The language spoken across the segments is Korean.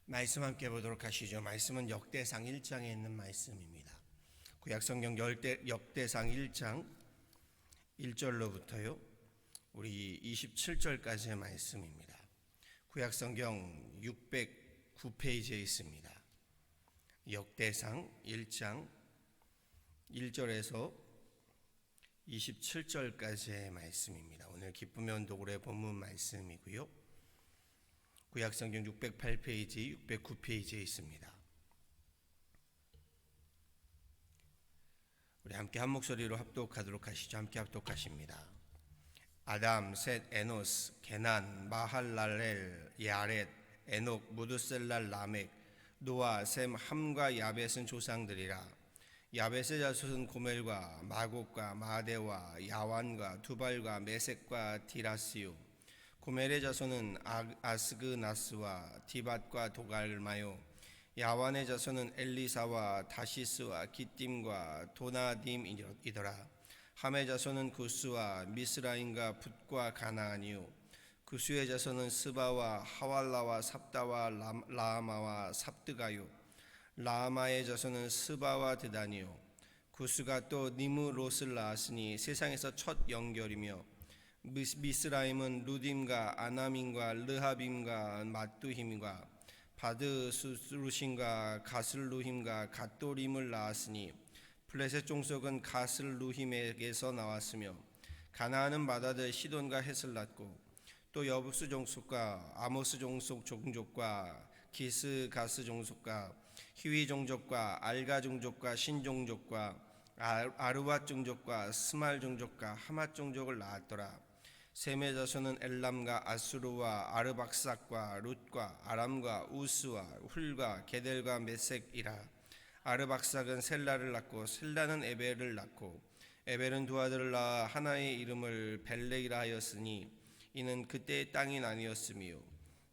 말씀 함께 보도록 하시죠. 말씀은 역대상 1장에 있는 말씀입니다. 구약성경 역대상 1장 1절로부터요 우리 27절까지의 말씀입니다. 구약성경 609페이지에 있습니다. 역대상 1장 1절에서 27절까지의 말씀입니다. 오늘 기쁨의 언덕으로의 본문 말씀이고요. 구약성경 608페이지, 609페이지에 있습니다. 우리 함께 한 목소리로 합독하도록 하시죠. 함께 합독하십니다. 아담, 셋, 에노스, 게난, 마할랄렐, 야렛, 에녹, 무드셀랄, 라멕, 노아, 셈, 함과 야벳은 조상들이라. 야벳의 자손은 고멜과 마곡과 마데와 야완과 두발과 메섹과 디라스요. 고멜의 자손은 아스그나스와 디밧과 도갈마요. 야완의 자손은 엘리사와 다시스와 기띔과 도나딤이더라. 함의 자손은 구스와 미스라임과 붓과 가나안이요. 구스의 자손은 스바와 하왈라와 삽다와 라마와 삽드가요. 라마의 자손은 스바와 드다니요. 구스가 또 니므롯을 낳았으니 세상에서 첫 연결이며 미스라임은 루딤과 아나민과 르하빔과 마뚜힘과 바드수루심과 가슬루힘과 갓도림을 낳았으니 블레셋 종속은 가슬루힘에게서 나왔으며 가나안은 맏아들 시돈과 헷을 낳고 또 여부스 종속과 아모스 종속 종족과 기스가스 종족과 히위 종족과 알가 종족과 신 종족과 아르왓 종족과 스말 종족과 하맛 종족을 낳았더라. 셈의 자손은 엘람과 아수르와 아르박삭과 룻과 아람과 우스와 훌과 게델과 메섹이라. 아르박삭은 셀라를 낳고 셀라는 에벨을 낳고 에벨은 두 아들을 낳아 하나의 이름을 벨렉이라 하였으니 이는 그때의 땅이 나뉘었으며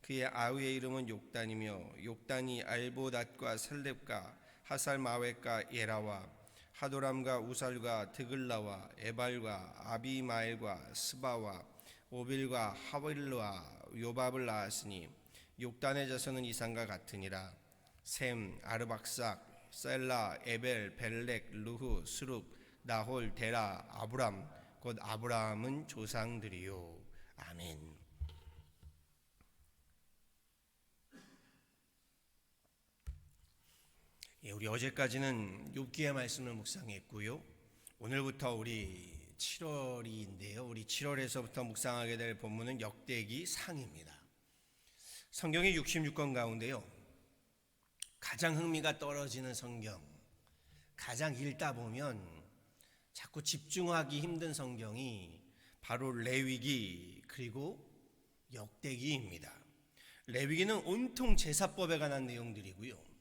그의 아우의 이름은 욕단이며 욕단이 알보닷과 셀렙과 하살마웻과 예라와 하도람과 우살과 드글라와 에발과 아비마엘과 스바와 오빌과 하윌과 요밥을 낳았으니 욕단의 자손은 이산과 같으니라. 셈, 아르박삭, 셀라, 에벨, 벨렉, 루후, 스룹, 나홀, 데라, 아브람 곧 아브라함은 조상들이요. 아멘. 우리 어제까지는 욥기의 말씀을 묵상했고요. 오늘부터 우리 7월인데요. 우리 7월에서부터 묵상하게 될 본문은 역대기 상입니다. 성경의 66권 가운데요. 가장 흥미가 떨어지는 성경, 가장 읽다 보면 자꾸 집중하기 힘든 성경이 바로 레위기 그리고 역대기입니다. 레위기는 온통 제사법에 관한 내용들이고요.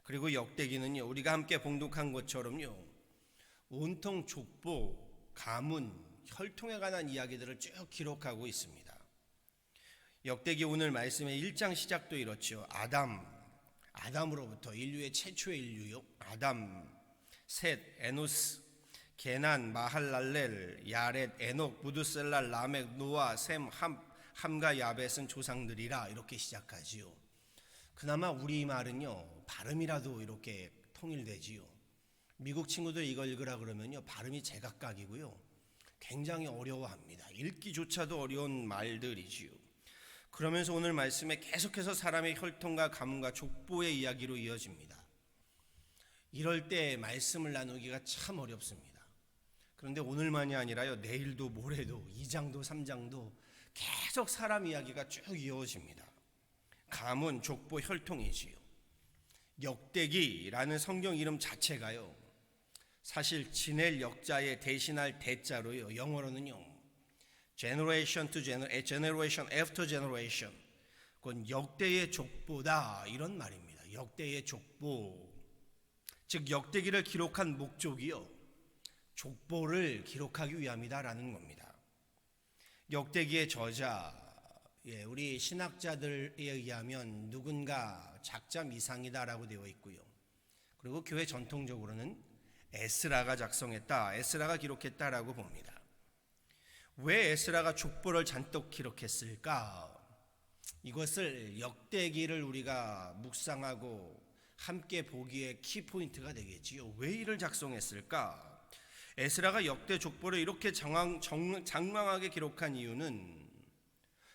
그리고 역대기는요, 우리가 함께 봉독한 것처럼요, 온통 족보, 가문, 혈통에 관한 이야기들을 쭉 기록하고 있습니다. 역대기 오늘 말씀의 1장 시작도 이렇죠. 아담으로부터 인류의 최초의 인류요. 아담, 셋, 에노스, 게난, 마할랄렐, 야렛, 에녹, 무드셀랄, 라멕, 노아, 셈, 함과 야벳은 조상들이라 이렇게 시작하지요. 그나마 우리말은요 발음이라도 이렇게 통일되지요. 미국 친구들 이걸 읽으라 그러면요 발음이 제각각이고요 굉장히 어려워합니다. 읽기조차도 어려운 말들이지요. 그러면서 오늘 말씀에 계속해서 사람의 혈통과 가문과 족보의 이야기로 이어집니다. 이럴 때 말씀을 나누기가 참 어렵습니다. 그런데 오늘만이 아니라요 내일도 모레도 2장도 3장도 계속 사람 이야기가 쭉 이어집니다. 가문, 족보, 혈통이지요. 역대기라는 성경 이름 자체가요 사실 지낼 역자에 대신할 대자로요 영어로는요 generation to generation after generation 그건 역대의 족보다 이런 말입니다. 역대의 족보, 즉 역대기를 기록한 목적이요 족보를 기록하기 위함이다라는 겁니다. 역대기의 저자, 우리 신학자들에 의하면 누군가 작자 미상이다라고 되어 있고요. 그리고 교회 전통적으로는 에스라가 작성했다, 에스라가 기록했다라고 봅니다. 왜 에스라가 족보를 잔뜩 기록했을까? 이것을 역대기를 우리가 묵상하고 함께 보기에 키포인트가 되겠지요. 왜 이를 작성했을까? 에스라가 역대 족보를 이렇게 장황하게 기록한 이유는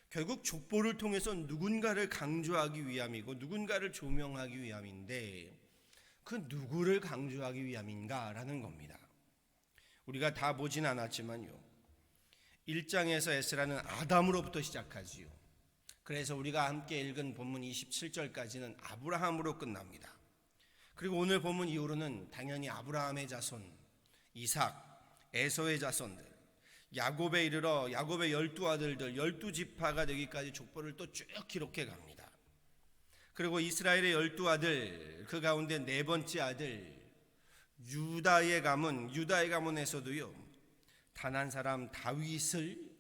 결국 족보를 통해서 누군가를 강조하기 위함이고 누군가를 조명하기 위함인데, 그 누구를 강조하기 위함인가라는 겁니다. 우리가 다 보진 않았지만요, 1장에서 에스라는 아담으로부터 시작하지요. 그래서 우리가 함께 읽은 본문 27절까지는 아브라함으로 끝납니다. 그리고 오늘 본문 이후로는 당연히 아브라함의 자손 이삭, 에서의 자손들, 야곱에 이르러 야곱의 12아들들 12지파가 되기까지 족보를 또 쭉 기록해 갑니다. 그리고 이스라엘의 12아들, 그 가운데 네 번째 아들 유다의 가문에서도요, 단 한 사람 다윗을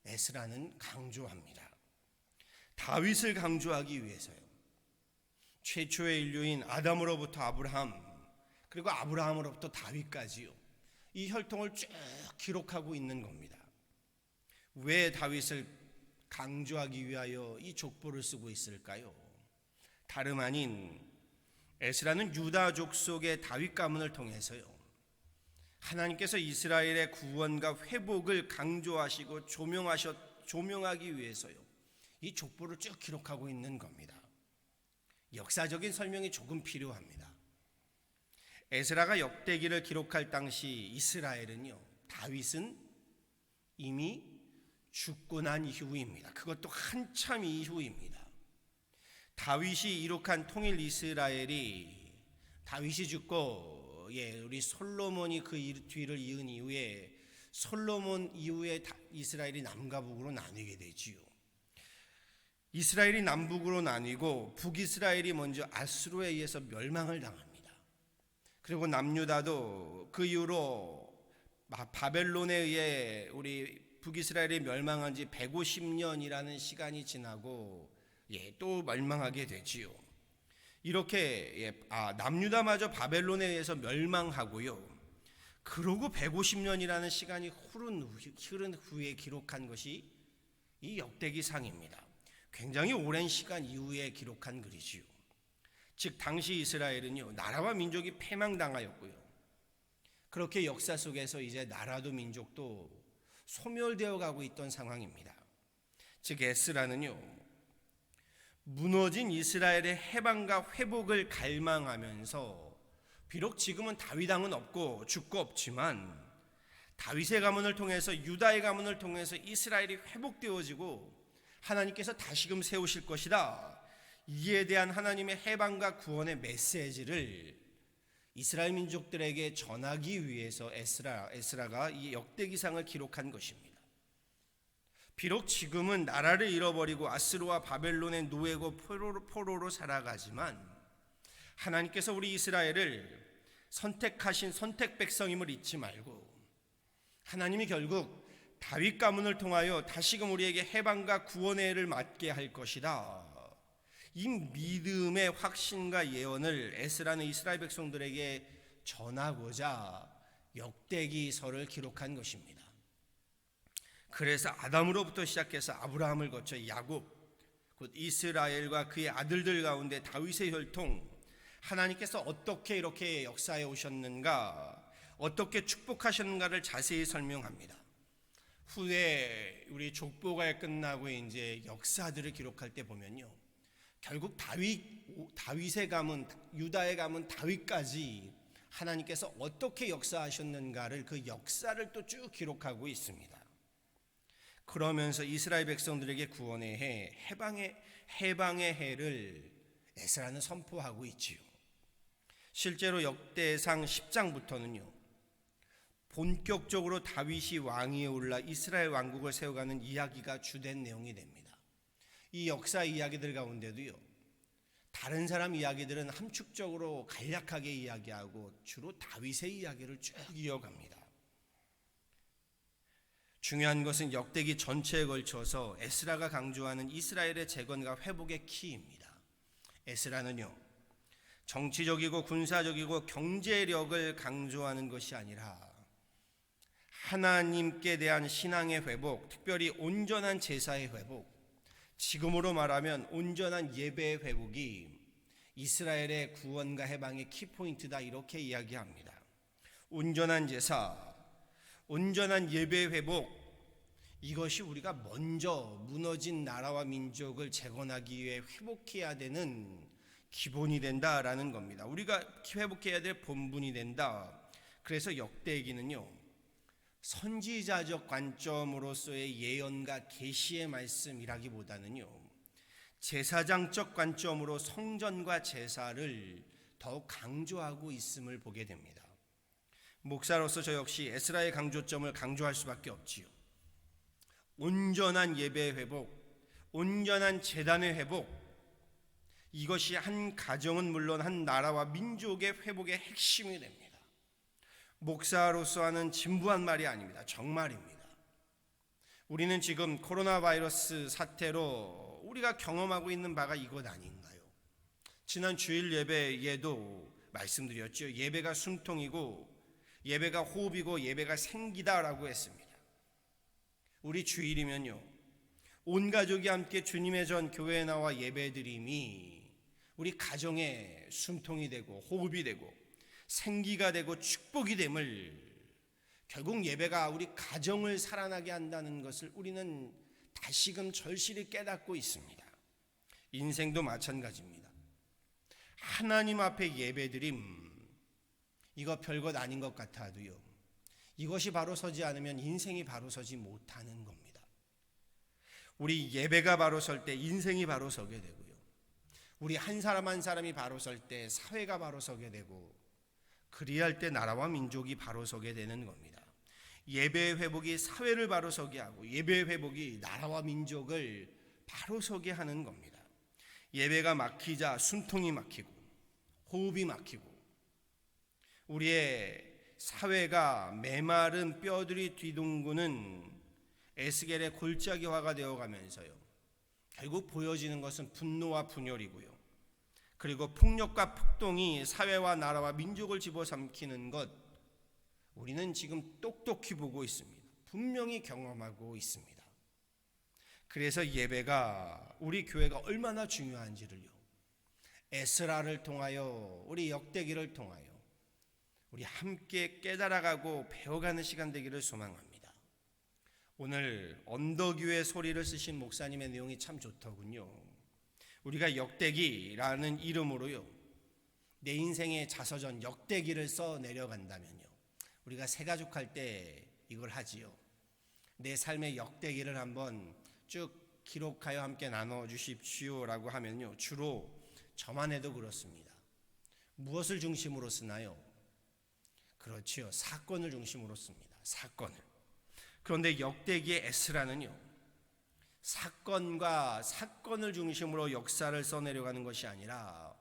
에스라는 강조합니다. 다윗을 강조하기 위해서요. 최초의 인류인 아담으로부터 아브라함, 그리고 아브라함으로부터 다윗까지요, 이 혈통을 쭉 기록하고 있는 겁니다. 왜 다윗을 강조하기 위하여 이 족보를 쓰고 있을까요? 다름 아닌 에스라는 유다 족속의 다윗 가문을 통해서요, 하나님께서 이스라엘의 구원과 회복을 강조하시고 조명하기 위해서요, 이 족보를 쭉 기록하고 있는 겁니다. 역사적인 설명이 조금 필요합니다. 에스라가 역대기를 기록할 당시 이스라엘은요, 다윗은 이미 죽고 난 이후입니다. 그것도 한참 이후입니다. 다윗이 이룩한 통일 이스라엘이, 다윗이 죽고 우리 솔로몬이 그 뒤를 이은 이후에 솔로몬 이후에 이스라엘이 남과 북으로 나뉘게 되지요. 이스라엘이 남북으로 나뉘고 북이스라엘이 먼저 아수르에 의해서 멸망을 당합니다. 그리고 남유다도 그 이후로 바벨론에 의해 우리 북이스라엘이 멸망한 지 150년이라는 시간이 지나고 또 멸망하게 되지요. 이렇게 남유다마저 바벨론에 의해서 멸망하고요, 그러고 150년이라는 시간이 흐른 후에 기록한 것이 이 역대기상입니다. 굉장히 오랜 시간 이후에 기록한 글이지요. 즉 당시 이스라엘은요, 나라와 민족이 패망당하였고요, 그렇게 역사 속에서 이제 나라도 민족도 소멸되어 가고 있던 상황입니다. 즉 에스라는요, 무너진 이스라엘의 해방과 회복을 갈망하면서, 비록 지금은 다윗 왕은 없고 죽고 없지만 다윗의 가문을 통해서, 유다의 가문을 통해서 이스라엘이 회복되어지고 하나님께서 다시금 세우실 것이다, 이에 대한 하나님의 해방과 구원의 메시지를 이스라엘 민족들에게 전하기 위해서 에스라가 이 역대기상을 기록한 것입니다. 비록 지금은 나라를 잃어버리고 아스루와 바벨론의 노예고 포로로 살아가지만 하나님께서 우리 이스라엘을 선택하신 선택 백성임을 잊지 말고, 하나님이 결국 다윗 가문을 통하여 다시금 우리에게 해방과 구원의 해를 맞게 할 것이다, 이 믿음의 확신과 예언을 에스라는 이스라엘 백성들에게 전하고자 역대기서를 기록한 것입니다. 그래서 아담으로부터 시작해서 아브라함을 거쳐 야곱, 곧 이스라엘과 그의 아들들 가운데 다윗의 혈통, 하나님께서 어떻게 이렇게 역사해 오셨는가, 어떻게 축복하셨는가를 자세히 설명합니다. 후에 우리 족보가 끝나고 이제 역사들을 기록할 때 보면요, 결국 다윗의 가문, 유다의 가문 다윗까지 하나님께서 어떻게 역사하셨는가를, 그 역사를 또 쭉 기록하고 있습니다. 그러면서 이스라엘 백성들에게 구원의 해, 해방의 해를 에스라는 선포하고 있지요. 실제로 역대상 10장부터는요, 본격적으로 다윗이 왕위에 올라 이스라엘 왕국을 세워가는 이야기가 주된 내용이 됩니다. 이 역사 이야기들 가운데도요, 다른 사람 이야기들은 함축적으로 간략하게 이야기하고 주로 다윗의 이야기를 쭉 이어갑니다. 중요한 것은 역대기 전체에 걸쳐서 에스라가 강조하는 이스라엘의 재건과 회복의 키입니다. 에스라는요, 정치적이고 군사적이고 경제력을 강조하는 것이 아니라 하나님께 대한 신앙의 회복, 특별히 온전한 제사의 회복, 지금으로 말하면 온전한 예배의 회복이 이스라엘의 구원과 해방의 키포인트다, 이렇게 이야기합니다. 온전한 제사, 온전한 예배 회복, 이것이 우리가 먼저 무너진 나라와 민족을 재건하기 위해 회복해야 되는 기본이 된다라는 겁니다. 우리가 회복해야 될 본분이 된다. 그래서 역대기는요, 선지자적 관점으로서의 예언과 계시의 말씀이라기보다는요, 제사장적 관점으로 성전과 제사를 더욱 강조하고 있음을 보게 됩니다. 목사로서 저 역시 에스라의 강조점을 강조할 수밖에 없지요. 온전한 예배의 회복, 온전한 제단의 회복, 이것이 한 가정은 물론 한 나라와 민족의 회복의 핵심이 됩니다. 목사로서 하는 진부한 말이 아닙니다. 정말입니다. 우리는 지금 코로나 바이러스 사태로 우리가 경험하고 있는 바가 이것 아닌가요? 지난 주일 예배에도 말씀드렸죠. 예배가 숨통이고 예배가 호흡이고 예배가 생기다라고 했습니다. 우리 주일이면요, 온 가족이 함께 주님의 전 교회에 나와 예배드림이 우리 가정의 숨통이 되고 호흡이 되고 생기가 되고 축복이 됨을, 결국 예배가 우리 가정을 살아나게 한다는 것을 우리는 다시금 절실히 깨닫고 있습니다. 인생도 마찬가지입니다. 하나님 앞에 예배드림, 이거 별것 아닌 것 같아도요, 이것이 바로 서지 않으면 인생이 바로 서지 못하는 겁니다. 우리 예배가 바로 설 때 인생이 바로 서게 되고요, 우리 한 사람 한 사람이 바로 설 때 사회가 바로 서게 되고, 그리할 때 나라와 민족이 바로 서게 되는 겁니다. 예배의 회복이 사회를 바로 서게 하고 예배의 회복이 나라와 민족을 바로 서게 하는 겁니다. 예배가 막히자 숨통이 막히고 호흡이 막히고 우리의 사회가 메마른 뼈들이 뒤둥그는 에스겔의 골짜기화가 되어가면서요, 결국 보여지는 것은 분노와 분열이고요, 그리고 폭력과 폭동이 사회와 나라와 민족을 집어삼키는 것, 우리는 지금 똑똑히 보고 있습니다. 분명히 경험하고 있습니다. 그래서 예배가 우리 교회가 얼마나 중요한지를요, 에스라를 통하여 우리 역대기를 통하여 우리 함께 깨달아가고 배워가는 시간 되기를 소망합니다. 오늘 언더교회 소리를 쓰신 목사님의 내용이 참 좋더군요. 우리가 역대기라는 이름으로요, 내 인생의 자서전 역대기를 써 내려간다면요, 우리가 새가족할 때 이걸 하지요. 내 삶의 역대기를 한번 쭉 기록하여 함께 나눠주십시오라고 하면요, 주로 저만 해도 그렇습니다. 무엇을 중심으로 쓰나요? 그렇지요, 사건을 중심으로 씁니다. 사건을. 그런데 역대기의 에스라는요, 사건을 중심으로 역사를 써내려가는 것이 아니라,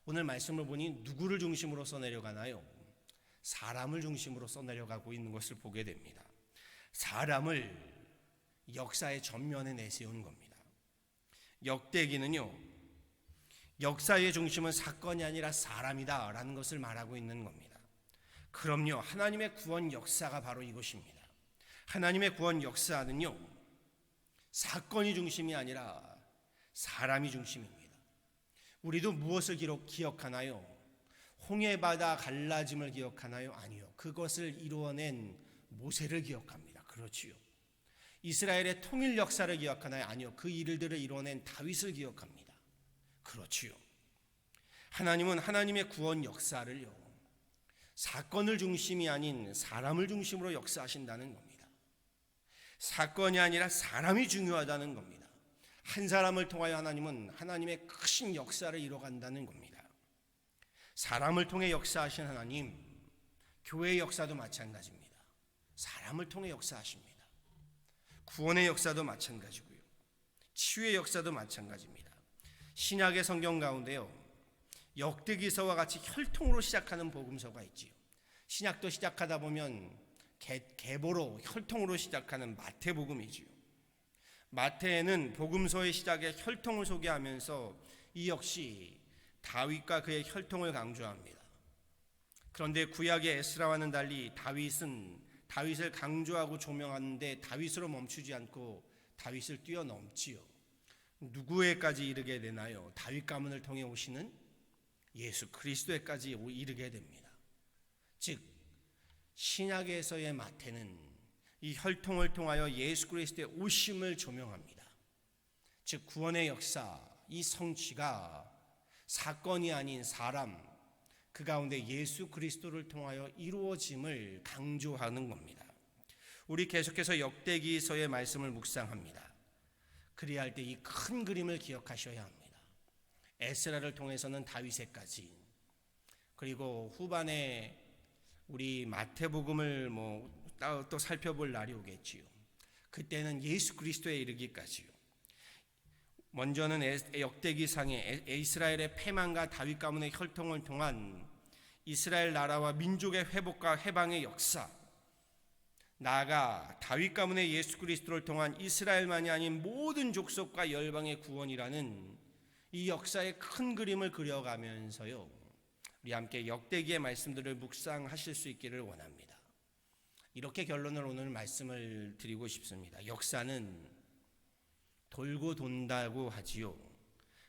오늘 말씀을 보니 누구를 중심으로 써내려가나요? 사람을 중심으로 써내려가고 있는 것을 보게 됩니다. 사람을 역사의 전면에 내세운 겁니다. 역대기는요, 역사의 중심은 사건이 아니라 사람이다 라는 것을 말하고 있는 겁니다. 그럼요, 하나님의 구원 역사가 바로 이것입니다. 하나님의 구원 역사는요, 사건이 중심이 아니라 사람이 중심입니다. 우리도 무엇을 기억하나요? 홍해바다 갈라짐을 기억하나요? 아니요. 그것을 이루어낸 모세를 기억합니다. 그렇지요. 이스라엘의 통일 역사를 기억하나요? 아니요. 그 일들을 이루어낸 다윗을 기억합니다. 그렇지요. 하나님은 하나님의 구원 역사를요, 사건을 중심이 아닌 사람을 중심으로 역사하신다는 겁니다. 사건이 아니라 사람이 중요하다는 겁니다. 한 사람을 통하여 하나님은 하나님의 크신 역사를 이뤄간다는 겁니다. 사람을 통해 역사하신 하나님, 교회의 역사도 마찬가지입니다. 사람을 통해 역사하십니다. 구원의 역사도 마찬가지고요, 치유의 역사도 마찬가지입니다. 신약의 성경 가운데요, 역대기서와 같이 혈통으로 시작하는 복음서가 있지요. 신약도 시작하다 보면 계보로 혈통으로 시작하는 마태복음이지요. 마태에는 복음서의 시작에 혈통을 소개하면서 이 역시 다윗과 그의 혈통을 강조합니다. 그런데 구약의 에스라와는 달리 다윗은 다윗을 강조하고 조명하는데 다윗으로 멈추지 않고 다윗을 뛰어넘지요. 누구에까지 이르게 되나요? 다윗 가문을 통해 오시는 예수 그리스도에까지 이르게 됩니다. 즉 신약에서의 마태는 이 혈통을 통하여 예수 그리스도의 오심을 조명합니다. 즉 구원의 역사, 이 성취가 사건이 아닌 사람, 그 가운데 예수 그리스도를 통하여 이루어짐을 강조하는 겁니다. 우리 계속해서 역대기서의 말씀을 묵상합니다. 그리할 때 이 큰 그림을 기억하셔야 합니다. 에스라를 통해서는 다윗에까지, 그리고 후반에 우리 마태복음을 또 살펴볼 날이 오겠지요. 그때는 예수 그리스도에 이르기까지요. 먼저는 역대기상의 이스라엘의 패망과 다윗 가문의 혈통을 통한 이스라엘 나라와 민족의 회복과 해방의 역사, 나아가 다윗 가문의 예수 그리스도를 통한 이스라엘만이 아닌 모든 족속과 열방의 구원이라는 이 역사의 큰 그림을 그려가면서요, 우리 함께 역대기의 말씀들을 묵상하실 수 있기를 원합니다. 이렇게 결론을 오늘 말씀을 드리고 싶습니다. 역사는 돌고 돈다고 하지요.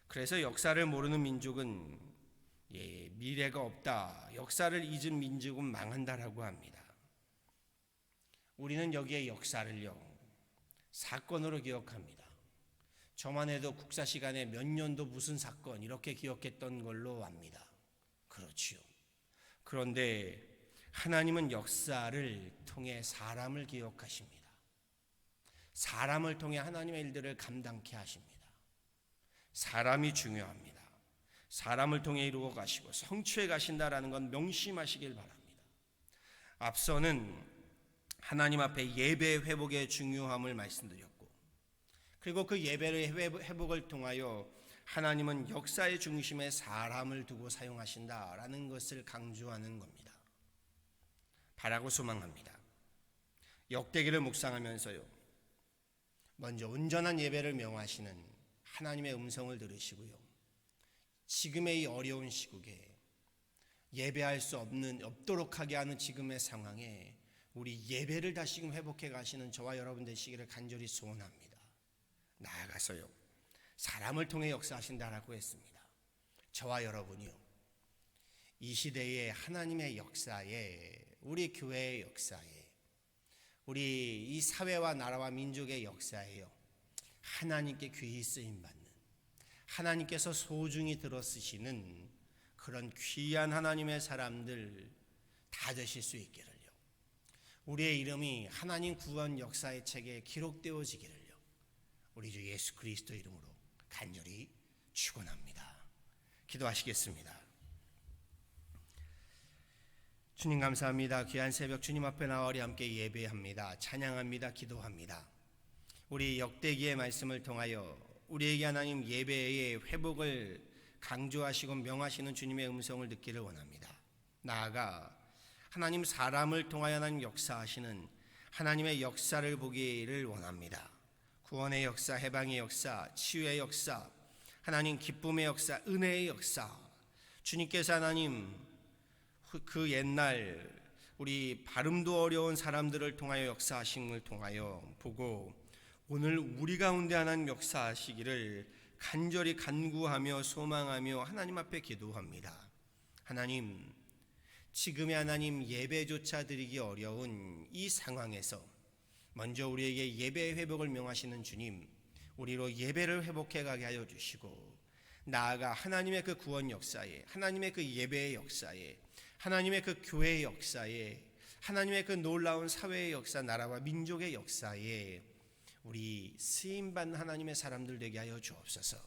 그래서 역사를 모르는 민족은 미래가 없다, 역사를 잊은 민족은 망한다라고 합니다. 우리는 여기에 역사를요 사건으로 기억합니다. 저만 해도 국사 시간에 몇 년도 무슨 사건 이렇게 기억했던 걸로 압니다. 그렇지요. 그런데 하나님은 역사를 통해 사람을 기억하십니다. 사람을 통해 하나님의 일들을 감당케 하십니다. 사람이 중요합니다. 사람을 통해 이루어 가시고 성취해 가신다라는 건 명심하시길 바랍니다. 앞서는 하나님 앞에 예배 회복의 중요함을 말씀드렸고, 그리고 그 예배의 회복을 통하여 하나님은 역사의 중심에 사람을 두고 사용하신다라는 것을 강조하는 겁니다. 바라고 소망합니다. 역대기를 묵상하면서요, 먼저 온전한 예배를 명하시는 하나님의 음성을 들으시고요, 지금의 이 어려운 시국에 예배할 수 없도록 하게 하는 지금의 상황에 우리 예배를 다시금 회복해 가시는 저와 여러분 되시기를 간절히 소원합니다. 나아가서요, 사람을 통해 역사하신다라고 했습니다. 저와 여러분이요, 이 시대의 하나님의 역사에, 우리 교회의 역사에, 우리 이 사회와 나라와 민족의 역사에요, 하나님께 귀히 쓰임받는, 하나님께서 소중히 들어쓰시는 그런 귀한 하나님의 사람들 다 되실 수 있기를요, 우리의 이름이 하나님 구원 역사의 책에 기록되어지기를요, 우리 주 예수 그리스도 이름으로 간절히 축원합니다. 기도하시겠습니다. 주님 감사합니다. 귀한 새벽 주님 앞에 나와 우리 함께 예배합니다. 찬양합니다. 기도합니다. 우리 역대기의 말씀을 통하여 우리에게 하나님 예배의 회복을 강조하시고 명하시는 주님의 음성을 듣기를 원합니다. 나아가 하나님 사람을 통하여 하나님 역사하시는 하나님의 역사를 보기를 원합니다. 구원의 역사, 해방의 역사, 치유의 역사, 하나님 기쁨의 역사, 은혜의 역사, 주님께서 하나님 그 옛날 우리 발음도 어려운 사람들을 통하여 역사하심을 통하여 보고 오늘 우리 가운데 하나님 역사하시기를 간절히 간구하며 소망하며 하나님 앞에 기도합니다. 하나님, 지금의 하나님 예배조차 드리기 어려운 이 상황에서 먼저 우리에게 예배의 회복을 명하시는 주님, 우리로 예배를 회복해 가게 하여 주시고, 나아가 하나님의 그 구원 역사에, 하나님의 그 예배의 역사에, 하나님의 그 교회의 역사에, 하나님의 그 놀라운 사회의 역사, 나라와 민족의 역사에 우리 쓰임받는 하나님의 사람들 되게 하여 주옵소서.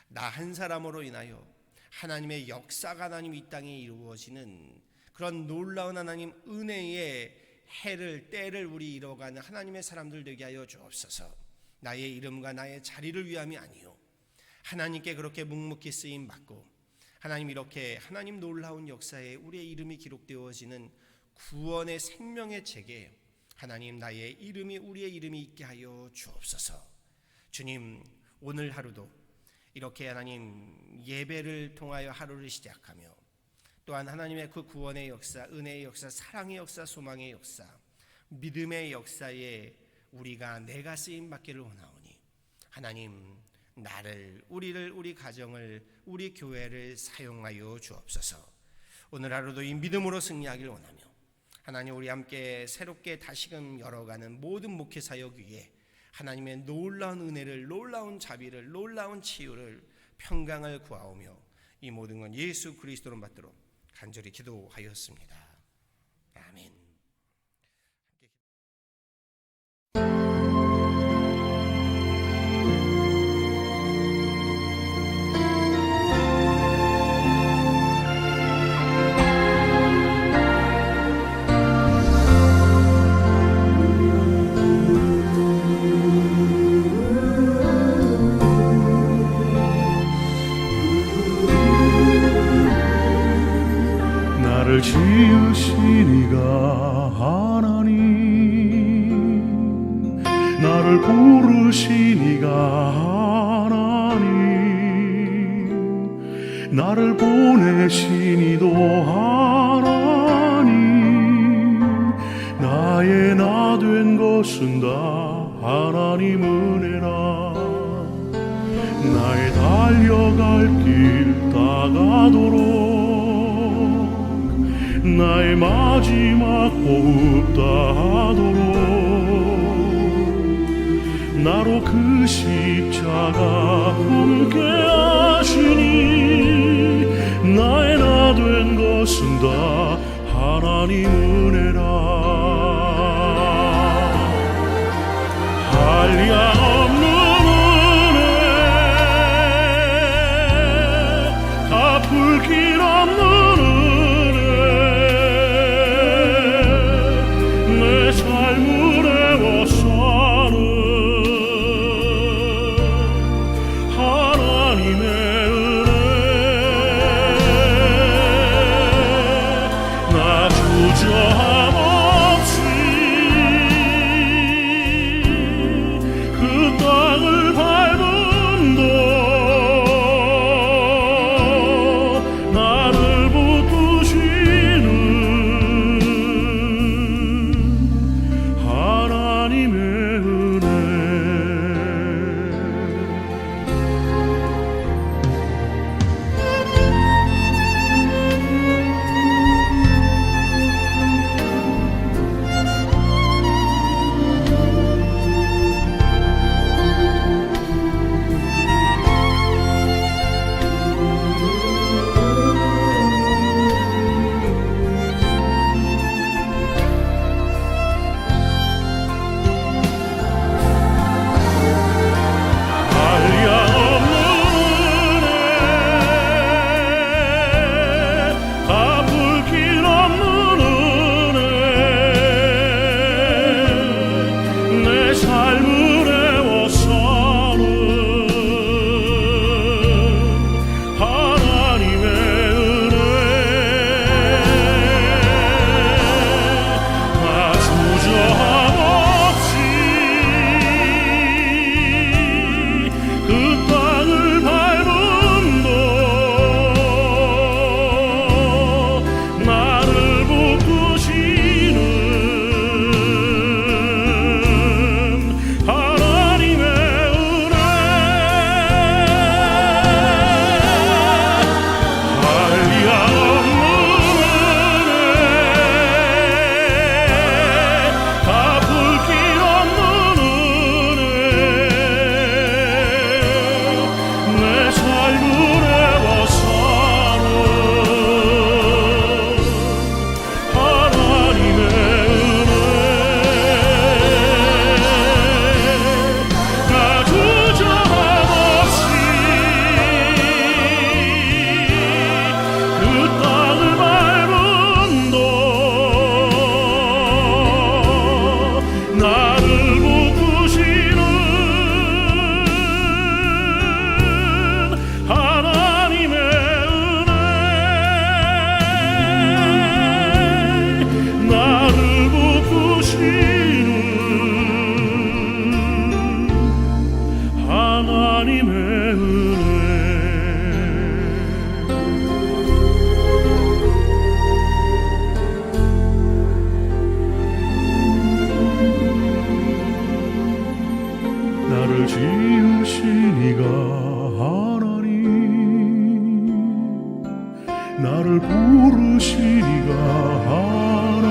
나 한 사람으로 인하여 하나님의 역사가 하나님 이 땅에 이루어지는 그런 놀라운 하나님 은혜의 해를 때를 우리 이뤄가는 하나님의 사람들 되게 하여 주옵소서. 나의 이름과 나의 자리를 위함이 아니요, 하나님께 그렇게 묵묵히 쓰임받고 하나님 이렇게 하나님 놀라운 역사에 우리의 이름이 기록되어지는 구원의 생명의 책에 하나님 나의 이름이, 우리의 이름이 있게 하여 주옵소서. 주님, 오늘 하루도 이렇게 하나님 예배를 통하여 하루를 시작하며 또한 하나님의 그 구원의 역사, 은혜의 역사, 사랑의 역사, 소망의 역사, 믿음의 역사에 우리가 내가 쓰임받기를 원하오니 하나님, 나를, 우리를, 우리 가정을, 우리 교회를 사용하여 주옵소서. 오늘 하루도 이 믿음으로 승리하길 원하며 하나님, 우리 함께 새롭게 다시금 열어가는 모든 목회 사역 위에 하나님의 놀라운 은혜를, 놀라운 자비를, 놀라운 치유를, 평강을 구하오며 이 모든 건 예수 그리스도로 받도록 간절히 기도하였습니다. 아멘. 나를 지으신 이가 하나님, 나를 부르신 이가 하나님, 나를 보내신 이도 하나님, 나의 나 된 것은 다 하나님 은혜라. 나의 달려갈 길 다가도록 나의 마지막 호흡 다하도록 나로 그 십자가 함께 하시니 나의 나 된 것은 다 하나님 은혜라. 한량 없는 은혜, 갚을 길 없는 삶을 애워싸는 하나님의 은혜, 나 주저함 없이 그 땅을 밟음도 나를 붙드시는 지으시니가 하나님, 나를 부르시니가 하나님,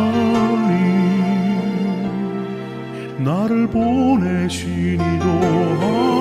나를 보내시니도 하나님,